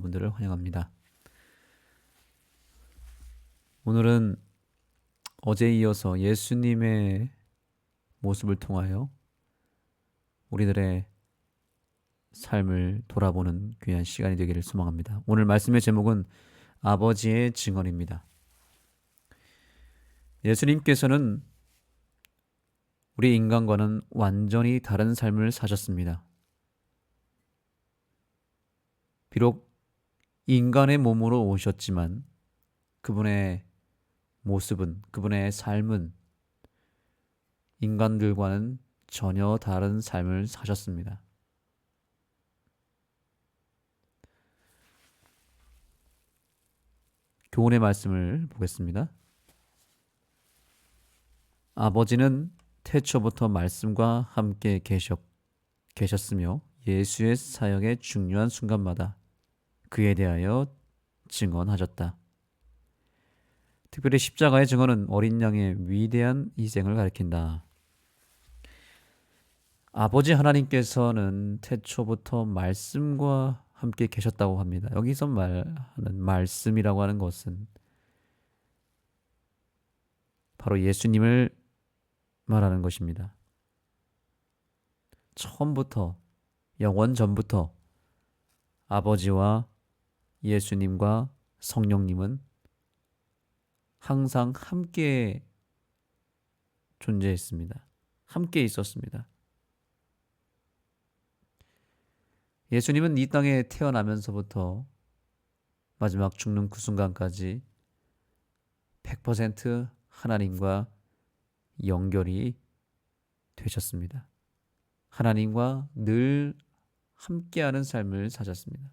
여러분들을 환영합니다. 오늘은 어제에 이어서 예수님의 모습을 통하여 우리들의 삶을 돌아보는 귀한 시간이 되기를 소망합니다. 오늘 말씀의 제목은 아버지의 증언입니다. 예수님께서는 우리 인간과는 완전히 다른 삶을 사셨습니다. 비록 인간의 몸으로 오셨지만 그분의 모습은, 그분의 삶은 인간들과는 전혀 다른 삶을 사셨습니다. 교훈의 말씀을 보겠습니다. 아버지는 태초부터 말씀과 함께 계셨으며 예수의 사역의 중요한 순간마다 그에 대하여 증언하셨다. 특별히 십자가의 증언은 어린 양의 위대한 희생을 가리킨다. 아버지 하나님께서는 태초부터 말씀과 함께 계셨다고 합니다. 여기서 말하는 말씀이라고 하는 것은 바로 예수님을 말하는 것입니다. 처음부터, 영원 전부터 아버지와 예수님과 성령님은 항상 함께 존재했습니다. 함께 있었습니다. 예수님은 이 땅에 태어나면서부터 마지막 죽는 그 순간까지 100% 하나님과 연결이 되셨습니다. 하나님과 늘 함께하는 삶을 사셨습니다.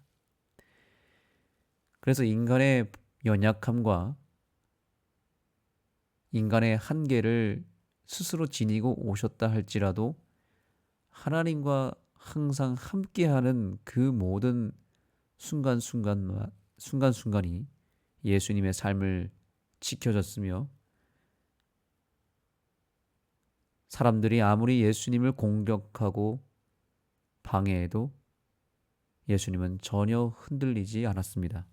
그래서 인간의 연약함과 인간의 한계를 스스로 지니고 오셨다 할지라도 하나님과 항상 함께하는 그 모든 순간순간이 예수님의 삶을 지켜줬으며 사람들이 아무리 예수님을 공격하고 방해해도 예수님은 전혀 흔들리지 않았습니다.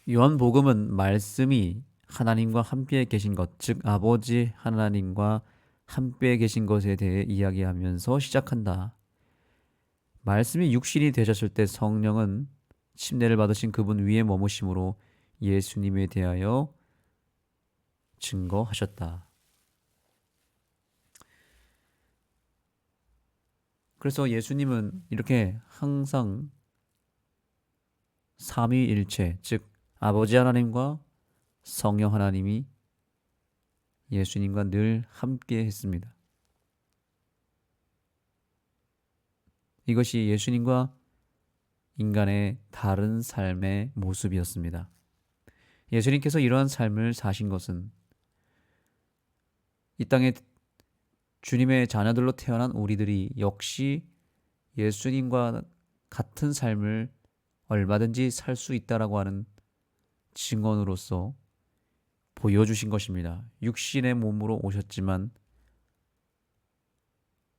요한복음은 말씀이 하나님과 함께 계신 것, 즉 아버지 하나님과 함께 계신 것에 대해 이야기하면서 시작한다. 말씀이 육신이 되셨을 때 성령은 침례를 받으신 그분 위에 머무심으로 예수님에 대하여 증거하셨다. 그래서 예수님은 이렇게 항상 삼위일체, 즉 아버지 하나님과 성령 하나님이 예수님과 늘 함께 했습니다. 이것이 예수님과 인간의 다른 삶의 모습이었습니다. 예수님께서 이러한 삶을 사신 것은 이 땅에 주님의 자녀들로 태어난 우리들이 역시 예수님과 같은 삶을 얼마든지 살 수 있다라고 하는 증언으로서 보여주신 것입니다. 육신의 몸으로 오셨지만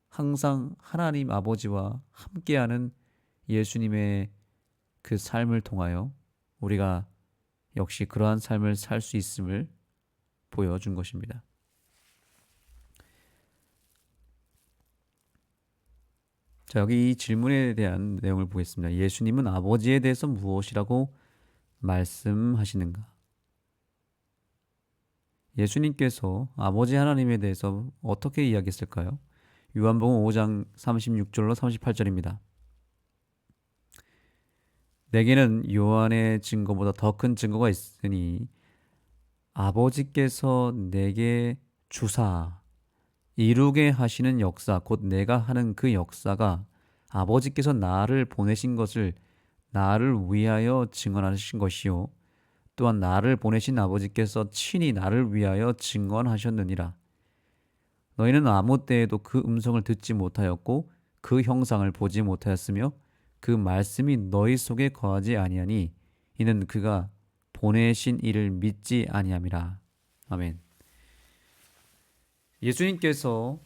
항상 하나님 아버지와 함께하는 예수님의 그 삶을 통하여 우리가 역시 그러한 삶을 살 수 있음을 보여준 것입니다. 자, 여기 이 질문에 대한 내용을 보겠습니다. 예수님은 아버지에 대해서 무엇이라고 말씀하시는가? 예수님께서 아버지 하나님에 대해서 어떻게 이야기했을까요? 요한복음 5장 36절로 38절입니다. 내게는 요한의 증거보다 더 큰 증거가 있으니 아버지께서 내게 주사 이루게 하시는 역사, 곧 내가 하는 그 역사가 아버지께서 나를 보내신 것을 나를 위하여 증언하신 것이요 또한 나를 보내신 아버지께서 친히 나를 위하여 증언하셨느니라. 너희는 아무 때에도 그 음성을 듣지 못하였고 그 형상을 보지 못하였으며 그 말씀이 너희 속에 거하지 아니하니 이는 그가 보내신 이를 믿지 아니함이라. 아멘. 예수님께서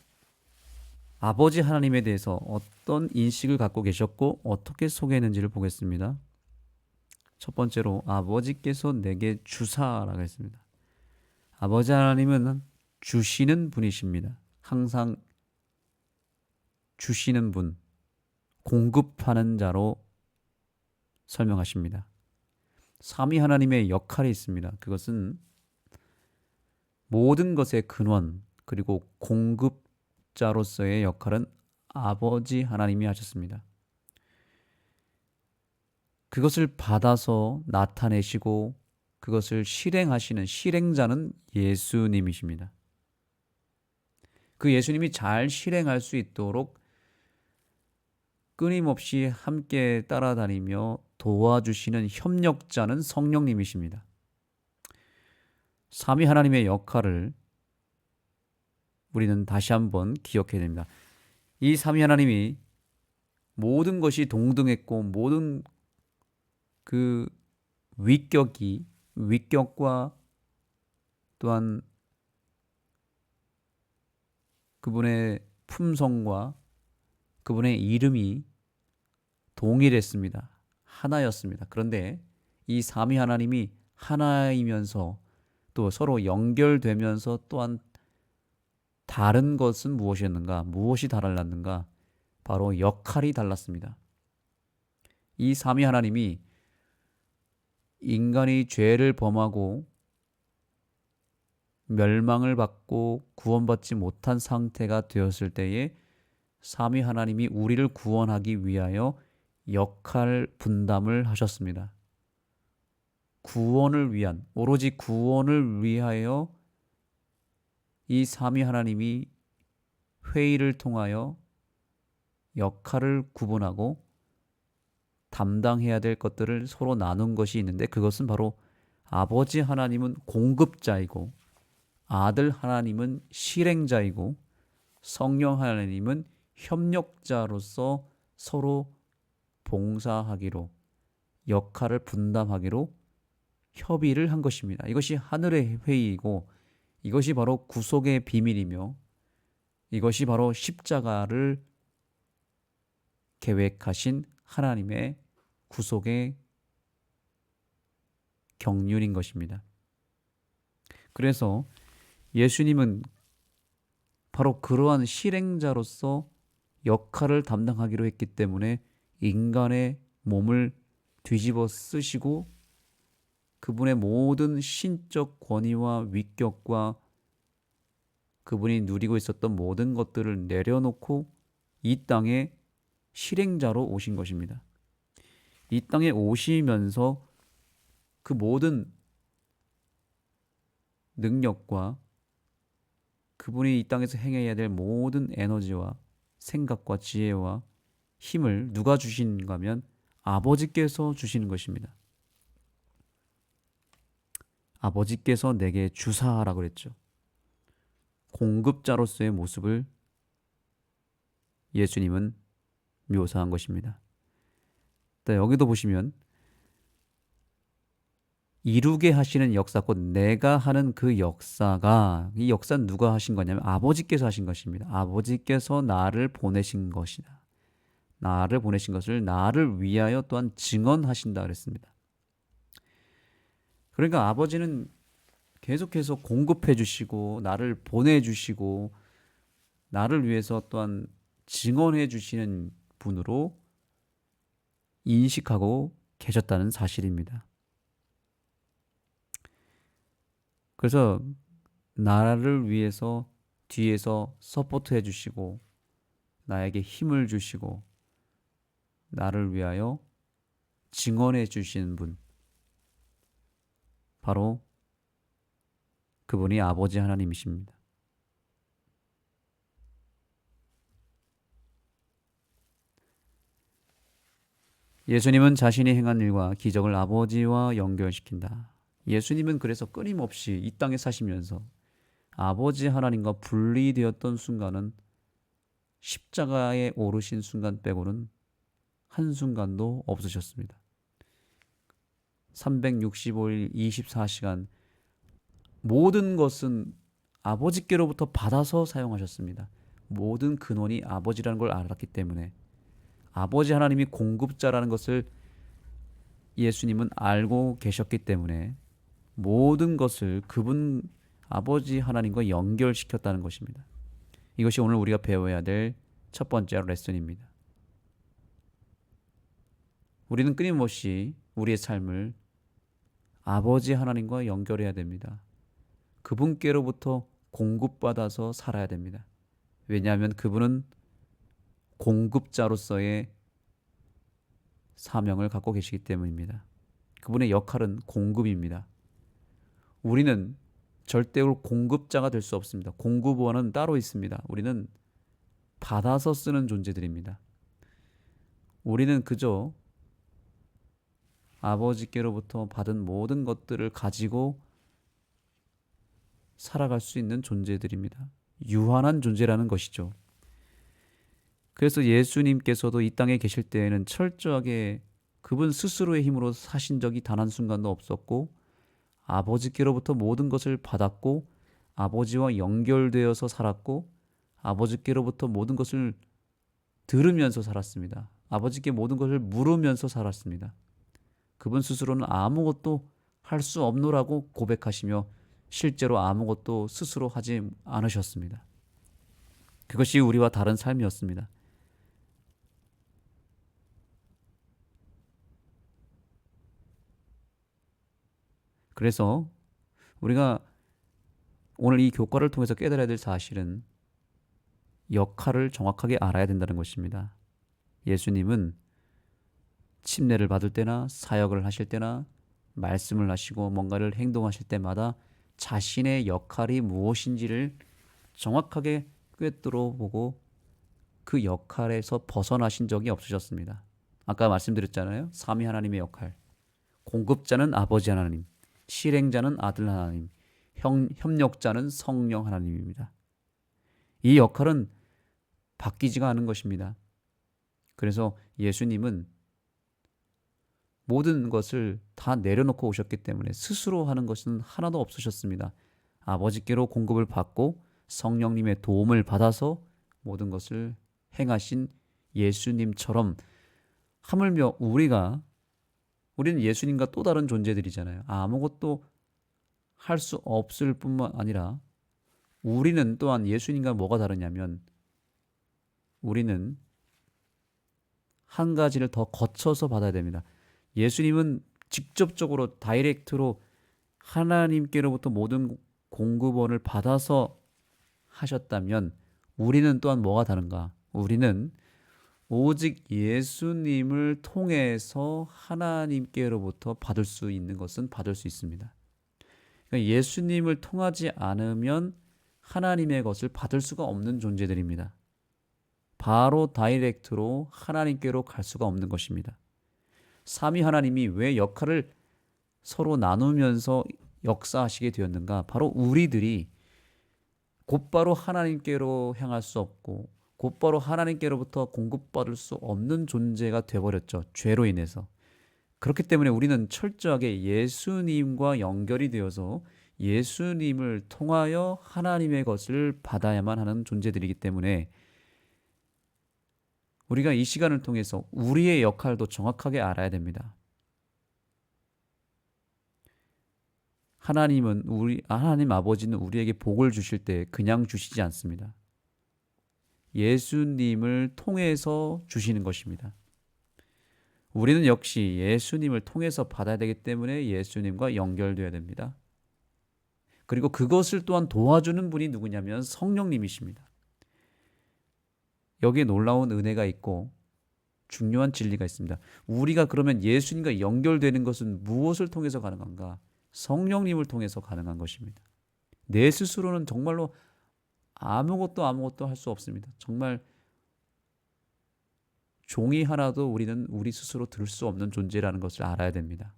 아버지 하나님에 대해서 어떤 인식을 갖고 계셨고 어떻게 소개했는지를 보겠습니다. 첫 번째로 아버지께서 내게 주사라고 했습니다. 아버지 하나님은 주시는 분이십니다. 항상 주시는 분, 공급하는 자로 설명하십니다. 삼위 하나님의 역할이 있습니다. 그것은 모든 것의 근원 그리고 공급자로서의 역할은 아버지 하나님이 하셨습니다. 그것을 받아서 나타내시고 그것을 실행하시는 실행자는 예수님이십니다. 그 예수님이 잘 실행할 수 있도록 끊임없이 함께 따라다니며 도와주시는 협력자는 성령님이십니다. 삼위 하나님의 역할을 우리는 다시 한번 기억해야 됩니다. 이 삼위 하나님이 모든 것이 동등했고 모든 그 위격과 또한 그분의 품성과 그분의 이름이 동일했습니다. 하나였습니다. 그런데 이 삼위 하나님이 하나이면서 또 서로 연결되면서 또한 다른 것은 무엇이었는가? 무엇이 달랐는가? 바로 역할이 달랐습니다. 이 삼위 하나님이 인간이 죄를 범하고 멸망을 받고 구원받지 못한 상태가 되었을 때에 삼위 하나님이 우리를 구원하기 위하여 역할 분담을 하셨습니다. 오로지 구원을 위하여 이 삼위 하나님이 회의를 통하여 역할을 구분하고 담당해야 될 것들을 서로 나눈 것이 있는데 그것은 바로 아버지 하나님은 공급자이고 아들 하나님은 실행자이고 성령 하나님은 협력자로서 서로 봉사하기로 역할을 분담하기로 협의를 한 것입니다. 이것이 하늘의 회의이고 이것이 바로 구속의 비밀이며 이것이 바로 십자가를 계획하신 하나님의 구속의 경륜인 것입니다. 그래서 예수님은 바로 그러한 실행자로서 역할을 담당하기로 했기 때문에 인간의 몸을 뒤집어 쓰시고 그분의 모든 신적 권위와 위격과 그분이 누리고 있었던 모든 것들을 내려놓고 이 땅에 실행자로 오신 것입니다. 이 땅에 오시면서 그 모든 능력과 그분이 이 땅에서 행해야 될 모든 에너지와 생각과 지혜와 힘을 누가 주시는가 하면 아버지께서 주시는 것입니다. 아버지께서 내게 주사하라고 그랬죠. 공급자로서의 모습을 예수님은 묘사한 것입니다. 여기도 보시면 이루게 하시는 역사 곧 내가 하는 그 역사가 이 역사는 누가 하신 거냐면 아버지께서 하신 것입니다. 아버지께서 나를 보내신 것이다. 나를 보내신 것을 나를 위하여 또한 증언하신다 그랬습니다. 그러니까 아버지는 계속해서 공급해 주시고 나를 보내주시고 나를 위해서 또한 증언해 주시는 분으로 인식하고 계셨다는 사실입니다. 그래서 나를 위해서 뒤에서 서포트해 주시고 나에게 힘을 주시고 나를 위하여 증언해 주시는 분 바로 그분이 아버지 하나님이십니다. 예수님은 자신이 행한 일과 기적을 아버지와 연결시킨다. 예수님은 그래서 끊임없이 이 땅에 사시면서 아버지 하나님과 분리되었던 순간은 십자가에 오르신 순간 빼고는 한순간도 없으셨습니다. 365일 24시간 모든 것은 아버지께로부터 받아서 사용하셨습니다. 모든 근원이 아버지라는 걸 알았기 때문에, 아버지 하나님이 공급자라는 것을 예수님은 알고 계셨기 때문에 모든 것을 그분 아버지 하나님과 연결시켰다는 것입니다. 이것이 오늘 우리가 배워야 될 첫 번째 레슨입니다. 우리는 끊임없이 우리의 삶을 아버지 하나님과 연결해야 됩니다. 그분께로부터 공급받아서 살아야 됩니다. 왜냐하면 그분은 공급자로서의 사명을 갖고 계시기 때문입니다. 그분의 역할은 공급입니다. 우리는 절대로 공급자가 될 수 없습니다. 공급원은 따로 있습니다. 우리는 받아서 쓰는 존재들입니다. 우리는 그저 아버지께로부터 받은 모든 것들을 가지고 살아갈 수 있는 존재들입니다. 유한한 존재라는 것이죠. 그래서 예수님께서도 이 땅에 계실 때에는 철저하게 그분 스스로의 힘으로 사신 적이 단 한순간도 없었고, 아버지께로부터 모든 것을 받았고, 아버지와 연결되어서 살았고, 아버지께로부터 모든 것을 들으면서 살았습니다. 아버지께 모든 것을 물으면서 살았습니다. 그분 스스로는 아무것도 할 수 없노라고 고백하시며 실제로 아무것도 스스로 하지 않으셨습니다. 그것이 우리와 다른 삶이었습니다. 그래서 우리가 오늘 이 교과를 통해서 깨달아야 될 사실은 역할을 정확하게 알아야 된다는 것입니다. 예수님은 침례를 받을 때나 사역을 하실 때나 말씀을 하시고 뭔가를 행동하실 때마다 자신의 역할이 무엇인지를 정확하게 꿰뚫어 보고 그 역할에서 벗어나신 적이 없으셨습니다. 아까 말씀드렸잖아요. 삼위 하나님의 역할. 공급자는 아버지 하나님, 실행자는 아들 하나님, 협력자는 성령 하나님입니다. 이 역할은 바뀌지가 않은 것입니다. 그래서 예수님은 모든 것을 다 내려놓고 오셨기 때문에 스스로 하는 것은 하나도 없으셨습니다. 아버지께로 공급을 받고 성령님의 도움을 받아서 모든 것을 행하신 예수님처럼, 하물며 우리는 예수님과 또 다른 존재들이잖아요. 아무것도 할 수 없을 뿐만 아니라 우리는 또한 예수님과 뭐가 다르냐면, 우리는 한 가지를 더 거쳐서 받아야 됩니다. 예수님은 직접적으로 다이렉트로 하나님께로부터 모든 공급원을 받아서 하셨다면, 우리는 또한 뭐가 다른가? 우리는 오직 예수님을 통해서 하나님께로부터 받을 수 있는 것은 받을 수 있습니다. 그러니까 예수님을 통하지 않으면 하나님의 것을 받을 수가 없는 존재들입니다. 바로 다이렉트로 하나님께로 갈 수가 없는 것입니다. 삼위 하나님이 왜 역할을 서로 나누면서 역사하시게 되었는가? 바로 우리들이 곧바로 하나님께로 향할 수 없고 곧바로 하나님께로부터 공급받을 수 없는 존재가 되어버렸죠. 죄로 인해서. 그렇기 때문에 우리는 철저하게 예수님과 연결이 되어서 예수님을 통하여 하나님의 것을 받아야만 하는 존재들이기 때문에, 우리가 이 시간을 통해서 우리의 역할도 정확하게 알아야 됩니다. 하나님 아버지는 우리에게 복을 주실 때 그냥 주시지 않습니다. 예수님을 통해서 주시는 것입니다. 우리는 역시 예수님을 통해서 받아야 되기 때문에 예수님과 연결되어야 됩니다. 그리고 그것을 또한 도와주는 분이 누구냐면 성령님이십니다. 여기에 놀라운 은혜가 있고 중요한 진리가 있습니다. 우리가 그러면 예수님과 연결되는 것은 무엇을 통해서 가능한가? 성령님을 통해서 가능한 것입니다. 내 스스로는 정말로 아무것도 할 수 없습니다. 정말 종이 하나도 우리는 우리 스스로 들 수 없는 존재라는 것을 알아야 됩니다.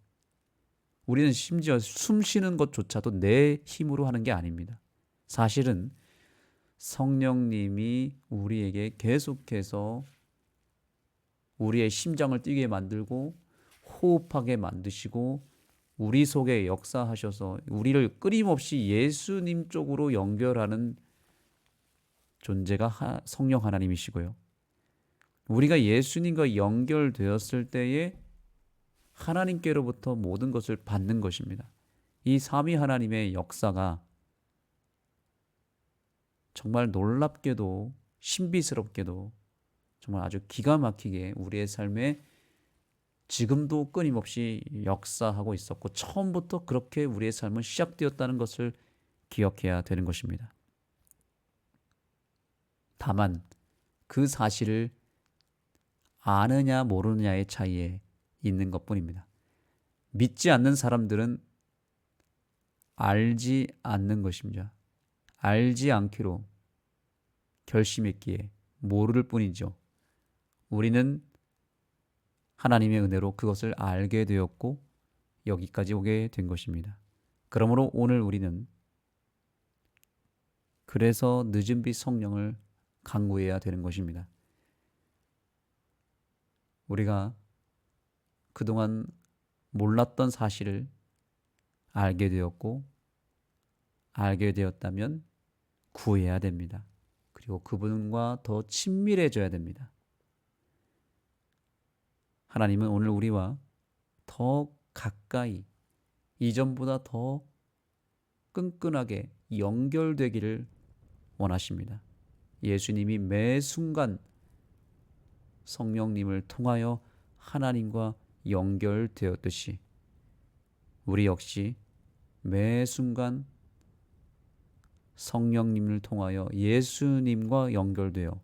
우리는 심지어 숨 쉬는 것조차도 내 힘으로 하는 게 아닙니다. 사실은 성령님이 우리에게 계속해서 우리의 심장을 뛰게 만들고 호흡하게 만드시고 우리 속에 역사하셔서 우리를 끊임없이 예수님 쪽으로 연결하는 존재가 성령 하나님이시고요. 우리가 예수님과 연결되었을 때에 하나님께로부터 모든 것을 받는 것입니다. 이 삼위 하나님의 역사가 정말 놀랍게도 신비스럽게도 정말 아주 기가 막히게 우리의 삶에 지금도 끊임없이 역사하고 있었고 처음부터 그렇게 우리의 삶은 시작되었다는 것을 기억해야 되는 것입니다. 다만 그 사실을 아느냐 모르느냐의 차이에 있는 것뿐입니다. 믿지 않는 사람들은 알지 않는 것입니다. 알지 않기로 결심했기에 모를 뿐이죠. 우리는 하나님의 은혜로 그것을 알게 되었고 여기까지 오게 된 것입니다. 그러므로 오늘 우리는 그래서 늦은 빛 성령을 간구해야 되는 것입니다. 우리가 그동안 몰랐던 사실을 알게 되었고 알게 되었다면 구해야 됩니다. 그리고 그분과 더 친밀해져야 됩니다. 하나님은 오늘 우리와 더 가까이 이전보다 더 끈끈하게 연결되기를 원하십니다. 예수님이 매 순간 성령님을 통하여 하나님과 연결되었듯이 우리 역시 매 순간 성령님을 통하여 예수님과 연결되어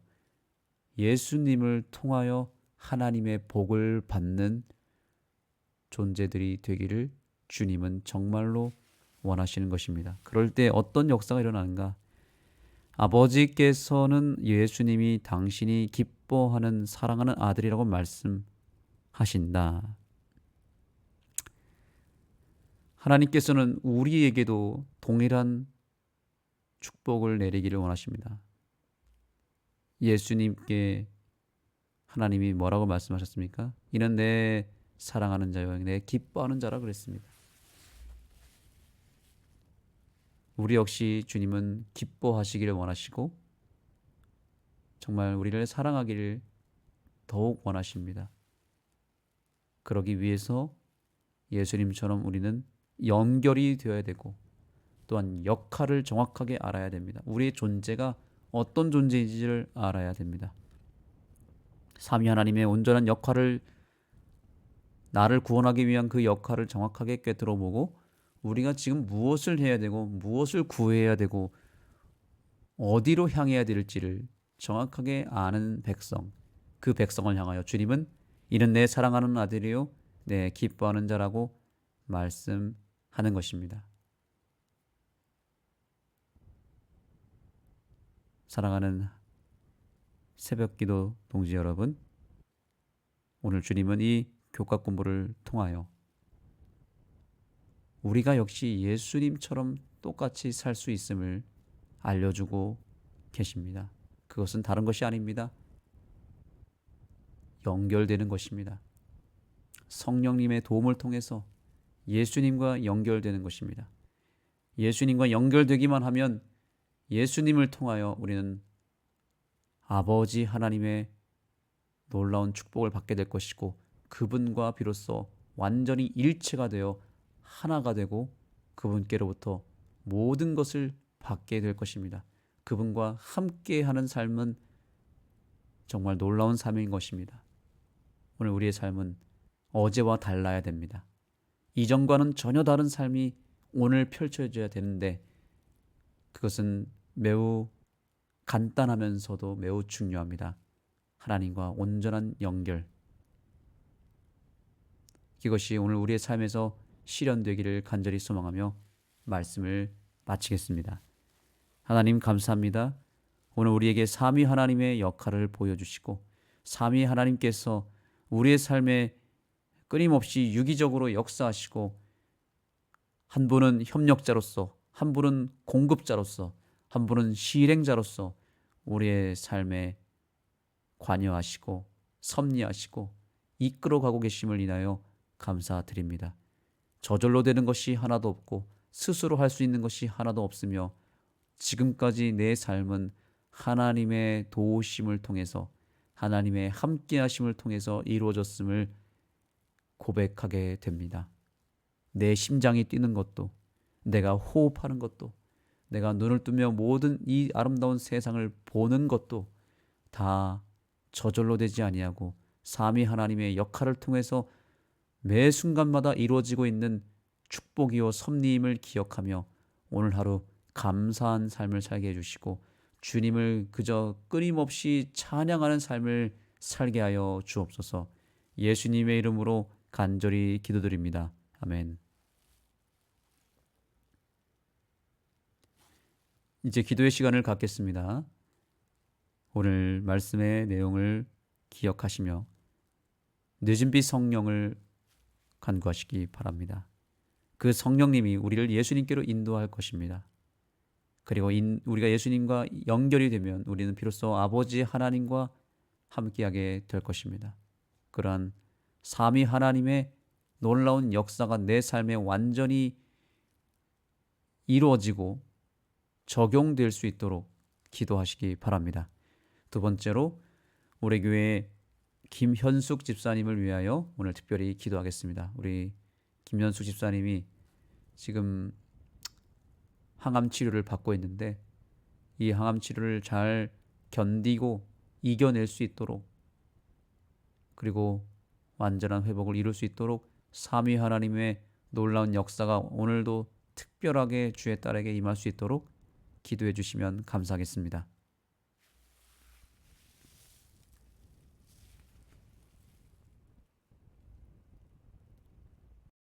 예수님을 통하여 하나님의 복을 받는 존재들이 되기를 주님은 정말로 원하시는 것입니다. 그럴 때 어떤 역사가 일어나는가? 아버지께서는 예수님이 당신이 기뻐하는 사랑하는 아들이라고 말씀하신다. 하나님께서는 우리에게도 동일한 축복을 내리기를 원하십니다. 예수님께 하나님이 뭐라고 말씀하셨습니까? 이는 내 사랑하는 자요 내 기뻐하는 자라 그랬습니다. 우리 역시 주님은 기뻐하시기를 원하시고 정말 우리를 사랑하기를 더욱 원하십니다. 그러기 위해서 예수님처럼 우리는 연결이 되어야 되고 또한 역할을 정확하게 알아야 됩니다. 우리의 존재가 어떤 존재인지를 알아야 됩니다. 삼위 하나님의 온전한 역할을 나를 구원하기 위한 그 역할을 정확하게 꿰뚫어보고 우리가 지금 무엇을 해야 되고 무엇을 구해야 되고 어디로 향해야 될지를 정확하게 아는 백성, 그 백성을 향하여 주님은 이는 내 사랑하는 아들이요 내 기뻐하는 자라고 말씀하는 것입니다. 사랑하는 새벽기도 동지 여러분, 오늘 주님은 이 교과 공부를 통하여 우리가 역시 예수님처럼 똑같이 살 수 있음을 알려주고 계십니다. 그것은 다른 것이 아닙니다. 연결되는 것입니다. 성령님의 도움을 통해서 예수님과 연결되는 것입니다. 예수님과 연결되기만 하면 예수님을 통하여 우리는 아버지 하나님의 놀라운 축복을 받게 될 것이고 그분과 비로소 완전히 일체가 되어 하나가 되고 그분께로부터 모든 것을 받게 될 것입니다. 그분과 함께하는 삶은 정말 놀라운 삶인 것입니다. 오늘 우리의 삶은 어제와 달라야 됩니다. 이전과는 전혀 다른 삶이 오늘 펼쳐져야 되는데 그것은 매우 간단하면서도 매우 중요합니다. 하나님과 온전한 연결. 이것이 오늘 우리의 삶에서 실현되기를 간절히 소망하며 말씀을 마치겠습니다. 하나님 감사합니다. 오늘 우리에게 삼위 하나님의 역할을 보여주시고 삼위 하나님께서 우리의 삶에 끊임없이 유기적으로 역사하시고 한 분은 협력자로서 한 분은 공급자로서 한 분은 실행자로서 우리의 삶에 관여하시고 섭리하시고 이끌어가고 계심을 인하여 감사드립니다. 저절로 되는 것이 하나도 없고 스스로 할 수 있는 것이 하나도 없으며 지금까지 내 삶은 하나님의 도우심을 통해서, 하나님의 함께하심을 통해서 이루어졌음을 고백하게 됩니다. 내 심장이 뛰는 것도, 내가 호흡하는 것도, 내가 눈을 뜨며 모든 이 아름다운 세상을 보는 것도 다 저절로 되지 아니하고 삼위 하나님의 역할을 통해서 매 순간마다 이루어지고 있는 축복이요 섭리임을 기억하며 오늘 하루 감사한 삶을 살게 해주시고 주님을 그저 끊임없이 찬양하는 삶을 살게 하여 주옵소서. 예수님의 이름으로 간절히 기도드립니다. 아멘. 이제 기도의 시간을 갖겠습니다. 오늘 말씀의 내용을 기억하시며 늦은빛 성령을 간구하시기 바랍니다. 그 성령님이 우리를 예수님께로 인도할 것입니다. 그리고 우리가 예수님과 연결이 되면 우리는 비로소 아버지 하나님과 함께하게 될 것입니다. 그러한 삼위 하나님의 놀라운 역사가 내 삶에 완전히 이루어지고 적용될 수 있도록 기도하시기 바랍니다. 두 번째로 우리 교회 김현숙 집사님을 위하여 오늘 특별히 기도하겠습니다. 우리 김현숙 집사님이 지금 항암 치료를 받고 있는데 이 항암 치료를 잘 견디고 이겨낼 수 있도록, 그리고 완전한 회복을 이룰 수 있도록 삼위 하나님의 놀라운 역사가 오늘도 특별하게 주의 딸에게 임할 수 있도록 기도해 주시면 감사하겠습니다.